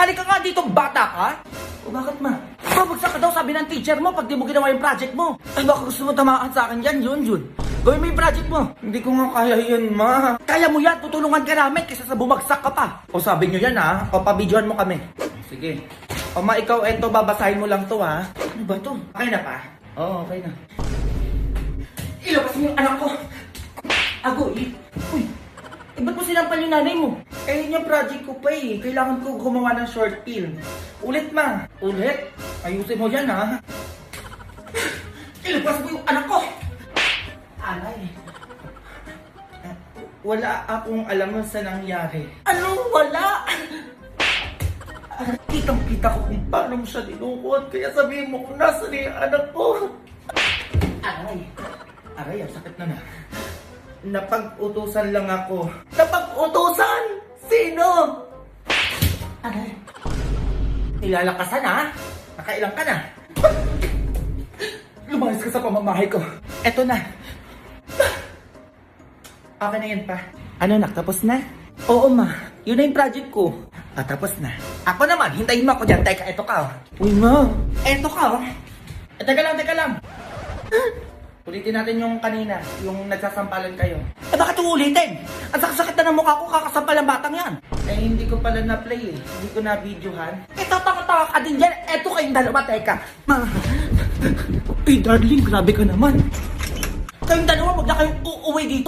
Halika nga dito, bata ka! O bakit ma? Babagsak ka daw sabi ng teacher mo pag di mo ginawa yung project mo. Ay baka gusto mo tamaan sa akin yan, yun. Gawin mo yung project mo. Hindi ko nga kaya yun, ma. Kaya mo yan, tutulungan ka namin kaysa sa bumagsak ka pa. O sabi nyo yan ha, o pabidyohan mo kami. Sige. O ma, ikaw eto, babasahin mo lang to ha. Ano ba to? Okay na pa? Oo, okay na. Ilabas mo yung anak ko. Agoy. Uy, ba't mo sinampal yung nanay mo? Eh, yun yung project ko pa eh. Kailangan ko gumawa ng short film. Ulit, ma. Ulit? Ayusin mo yan, ha? Ilabas mo yung anak ko! Alay. Wala akong alam sa nangyari. Ano? Wala? Kitang-kita ko kung paano mo siya dinukot. Kaya sabihin mo kung nasa na yung anak ko. Aray. Aray, ang sakit na. Napag-utusan lang ako. Napag-utusan? Sino? Aray. Nilalakasan ha? Nakailang ka na? Lumayas ka sa pamamahay ko. Eto na. Okay na yan pa. Ano nak, tapos na? Oo ma, yun na yung project ko. Tapos na. Ako naman, hintayin mo ako dyan. Teka, eto ka oh. Uy ma, eto ka oh. Teka lang. Ulitin natin yung kanina, yung nagsasampalan kayo. Bakit ulitin? Ang sakit na ng mukha ko, kakasampal ang batang yan. Hindi ko pala na-play eh. Hindi ko na-videohan. Tataka-taka ka din dyan. Eto kayong dalawa, teka. Darling, grabe ka naman. Kayong dalawa, huwag na kayong uuwi dito.